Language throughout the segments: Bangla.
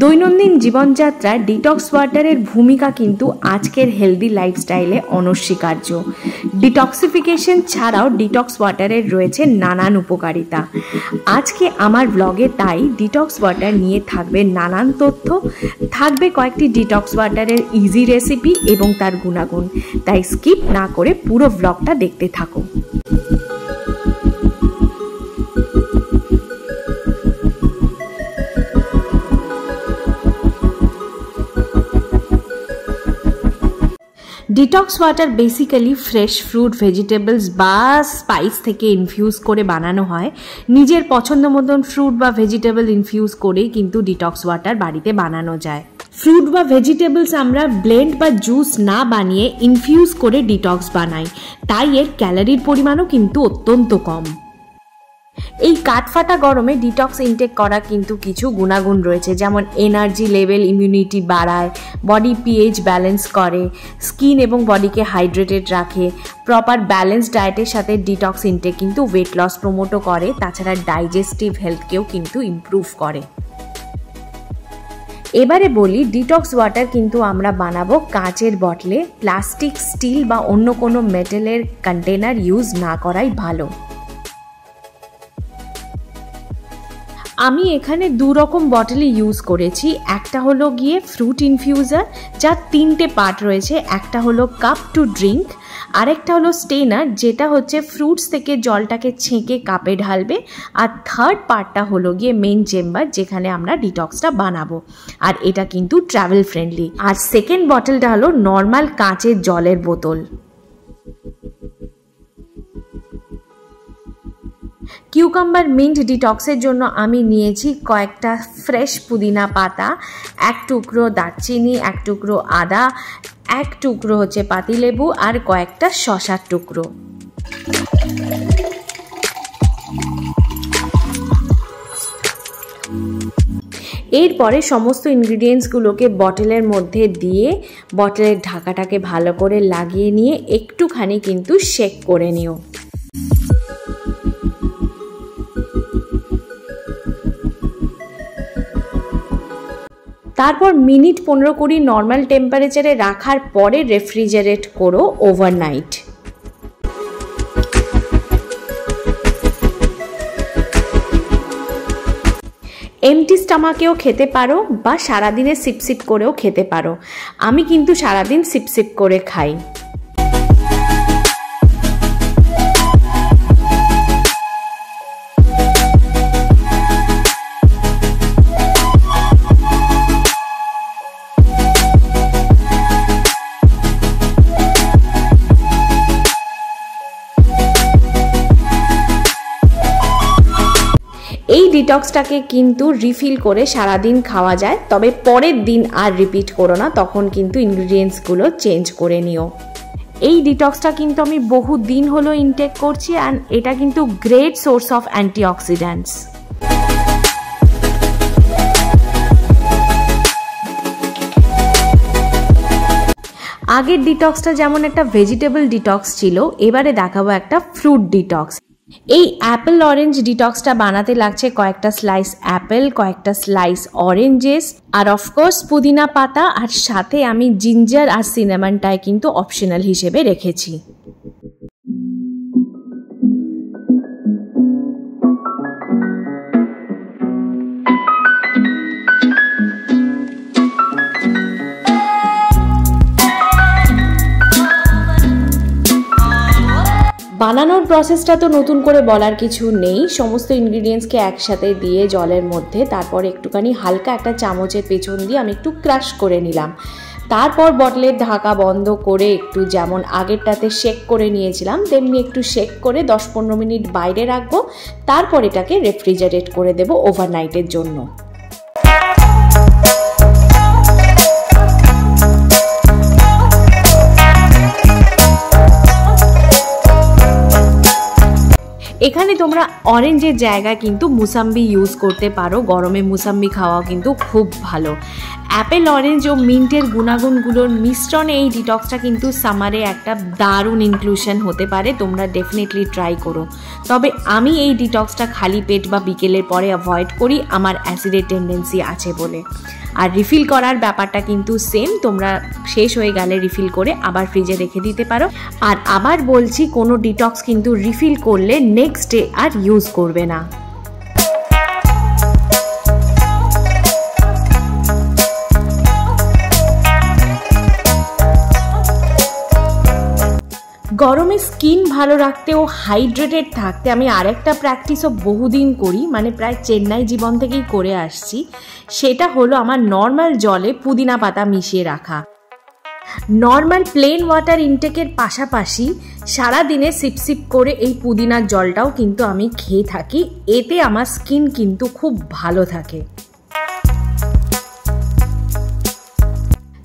দৈনন্দিন জীবনযাত্রায় ডিটক্স ওয়াটারের ভূমিকা কিন্তু আজকের হেলদি লাইফস্টাইলে অনস্বীকার্য। ডিটক্সিফিকেশন ছাড়াও ডিটক্স ওয়াটারের রয়েছে নানান উপকারিতা। আজকে আমার ব্লগে তাই ডিটক্স ওয়াটার নিয়ে থাকবে নানান তথ্য, থাকবে কয়েকটি ডিটক্স ওয়াটারের ইজি রেসিপি এবং তার গুণাগুণ। তাই স্কিপ না করে পুরো ব্লগটা দেখতে থাকো। Detox water basically fresh fruit, vegetables বা স্পাইস থেকে ইনফিউজ করে বানানো হয়। নিজের পছন্দ মতন ফ্রুট বা ভেজিটেবল ইনফিউজ করেই কিন্তু ডিটক্স ওয়াটার বাড়িতে বানানো যায়। ফ্রুট বা ভেজিটেবলস আমরা ব্লেন্ড বা জুস না বানিয়ে ইনফিউজ করে ডিটক্স বানাই, তাই এর ক্যালোরির পরিমাণও কিন্তু অত্যন্ত কম। এই কাঠফাটা গরমে ডিটক্স ইনটেক করা কিন্তু কিছু গুণাগুণ রয়েছে, যেমন এনার্জি লেভেল, ইমিউনিটি বাড়ায়, বডি পিএইচ ব্যালেন্স করে, স্কিন এবং বডিকে হাইড্রেটেড রাখে। প্রপার ব্যালেন্স ডায়েটের সাথে ডিটক্স ইনটেক কিন্তু ওয়েট লস প্রমোটও করে, তাছাড়া ডাইজেস্টিভ হেলথকেও কিন্তু ইমপ্রুভ করে। এবারে বলি, ডিটক্স ওয়াটার কিন্তু আমরা বানাবো কাঁচের বটলে। প্লাস্টিক, স্টিল বা অন্য কোনো মেটালের কন্টেনার ইউজ না করাই ভালো। আমি এখানে দু রকম বটলই ইউজ করেছি। একটা হলো গিয়ে ফ্রুট ইনফিউজার, যার 3টে পার্ট রয়েছে। একটা হলো কাপ টু ড্রিঙ্ক, আরেকটা হলো স্টেনার, যেটা হচ্ছে ফ্রুটস থেকে জলটাকে ছেঁকে কাপে ঢালবে, আর থার্ড পার্টটা হলো গিয়ে মেন চেম্বার, যেখানে আমরা ডিটক্সটা বানাবো। আর এটা কিন্তু ট্রাভেল ফ্রেন্ডলি। আর সেকেন্ড বটলটা হলো নর্মাল কাঁচের জলের বোতল। কিউকাম্বার মিন্ট ডিটক্সের জন্য আমি নিয়েছি কয়েকটা ফ্রেশ পুদিনা পাতা, 1 টুকরো দারচিনি, 1 টুকরো আদা, 1 টুকরো হচ্ছে পাতিলেবু, আর কয়েকটা শসার টুকরো। এরপরে সমস্ত ইনগ্রিডিয়েন্টসগুলোকে বটলের মধ্যে দিয়ে বটলের ঢাকাটাকে ভালো করে লাগিয়ে নিয়ে একটুখানি কিন্তু শেক করে নিও। তারপর মিনিট 15-20 নর্মাল টেম্পারেচারে রাখার পরে রেফ্রিজারেট করো ওভারনাইট। এমটি স্টমাকেও খেতে পারো বা সারাদিনে সিপ সিপ করেও খেতে পারো। আমি কিন্তু সারাদিন সিপ সিপ করে খাই। এই ডিটক্সটাকে কিন্তু রিফিল করে সারাদিন খাওয়া যায়, তবে পরের দিন আর রিপিট করো না, তখন কিন্তু ইনগ্রিডিয়েন্টসগুলো চেঞ্জ করে নিও। এই ডিটক্সটা কিন্তু আমি বহু দিন হলো ইনটেক করছি, অ্যান্ড এটা কিন্তু গ্রেট সোর্স অফ অ্যান্টিঅক্সিডেন্টস। আগের ডিটক্সটা যেমন একটা ভেজিটেবল ডিটক্স ছিল, এবারে দেখাবো একটা ফ্রুট ডিটক্স। এই অ্যাপেল অরেঞ্জ ডিটক্সটা বানাতে লাগছে কয়েকটা স্লাইস অ্যাপেল, কয়েকটা স্লাইস অরেঞ্জেস, আর অফকোর্স পুদিনা পাতা, আর সাথে আমি জিঞ্জার আর সিনামনটাই কিন্তু অপশনাল হিসেবে রেখেছি। বানানোর প্রসেসটা তো নতুন করে বলার কিছু নেই। সমস্ত ইনগ্রিডিয়েন্টসকে একসাথে দিয়ে জলের মধ্যে তারপর একটুখানি হালকা একটা চামচের পেছন দিয়ে আমি একটু ক্রাশ করে নিলাম। তারপর বটলের ঢাকা বন্ধ করে একটু যেমন আগেরটাতে শেক করে নিয়েছিলাম তেমনি একটু শেক করে 10-15 মিনিট বাইরে রাখবো। তারপর এটাকে রেফ্রিজারেট করে দেবো ওভারনাইটের জন্য। এখানে তোমরা অরেঞ্জের জায়গায় কিন্তু মুসাম্বি ইউজ করতে পারো। গরমে মুসাম্বি খাওয়া কিন্তু খুব ভালো। অ্যাপেল, অরেঞ্জ ও মিন্টের গুণাগুণগুলোর মিশ্রণে এই ডিটক্সটা কিন্তু সামারে একটা দারুণ ইনক্লুশন হতে পারে। তোমরা ডেফিনেটলি ট্রাই করো। তবে আমি এই ডিটক্সটা খালি পেট বা বিকেলের পরে অ্যাভয়েড করি, আমার অ্যাসিডের টেন্ডেন্সি আছে বলে। আর রিফিল করার ব্যাপারটা কিন্তু সেম, তোমরা শেষ হয়ে গেলে রিফিল করে আবার ফ্রিজে রেখে দিতে পারো। আর আবার বলছি, কোনো ডিটক্স কিন্তু রিফিল করলে নেক্সট ডে আর ইউজ করবে না। গরমে স্কিন ভালো রাখতে ও হাইড্রেটেড থাকতে আমি আরেকটা প্র্যাকটিসও বহুদিন করি, মানে প্রায় চেন্নাই জীবন থেকেই করে আসছি। সেটা হলো আমার নর্মাল জলে পুদিনা পাতা মিশিয়ে রাখা। নর্মাল প্লেন ওয়াটার ইনটেকের পাশাপাশি সারাদিনে সিপ করে এই পুদিনার জলটাও কিন্তু আমি খেয়ে থাকি। এতে আমার স্কিন কিন্তু খুব ভালো থাকে।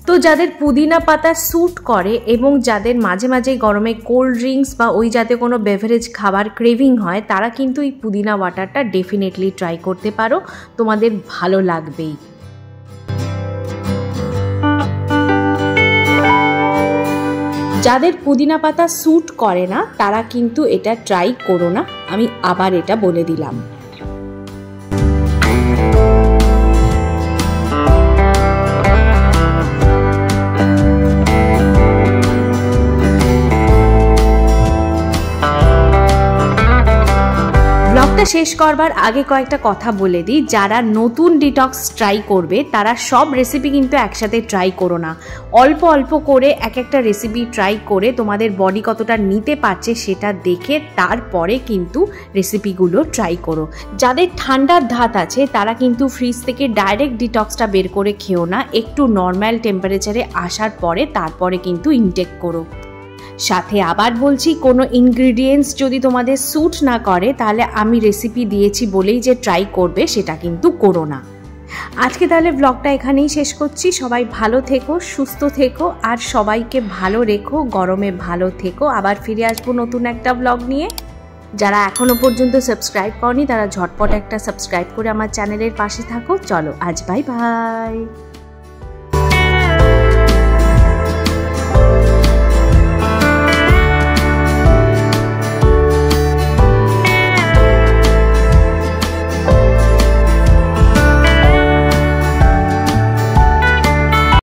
তো যাদের পুদিনা পাতা স্যুট করে এবং যাদের মাঝে মাঝে গরমে কোল্ড ড্রিঙ্কস বা ওই জাতীয় কোনো বেভারেজ খাবার ক্রেভিং হয়, তারা কিন্তু এই পুদিনা ওয়াটারটা ডেফিনেটলি ট্রাই করতে পারো, তোমাদের ভালো লাগবেই। যাদের পুদিনা পাতা স্যুট করে না তারা কিন্তু এটা ট্রাই করো না, আমি আবার এটা বলে দিলাম। ব্লগটা শেষ করবার আগে কয়েকটা কথা বলে দিই। যারা নতুন ডিটক্স ট্রাই করবে তারা সব রেসিপি কিন্তু একসাথে ট্রাই করো না, অল্প অল্প করে এক একটা রেসিপি ট্রাই করে তোমাদের বডি কতটা নিতে পারছে সেটা দেখে তারপরে কিন্তু রেসিপিগুলো ট্রাই করো। যাদের ঠান্ডার ধাত আছে তারা কিন্তু ফ্রিজ থেকে ডাইরেক্ট ডিটক্সটা বের করে খেও না, একটু নর্মাল টেম্পারেচারে আসার পরে তারপরে কিন্তু ইনটেক করো। সাথে আবার বলছি, কোনো ইনগ্রিডিয়েন্টস যদি তোমাদের স্যুট না করে তাহলে আমি রেসিপি দিয়েছি বলেই যে ট্রাই করবে সেটা কিন্তু করো না। আজকে তাহলে ব্লগটা এখানেই শেষ করছি। সবাই ভালো থেকো, সুস্থ থেকো আর সবাইকে ভালো রেখো, গরমে ভালো থেকো। আবার ফিরে আসবো নতুন একটা ব্লগ নিয়ে। যারা এখনো পর্যন্ত সাবস্ক্রাইব করনি তারা ঝটপট একটা সাবস্ক্রাইব করে আমার চ্যানেলের পাশে থাকো। চলো আজ বাই বাই।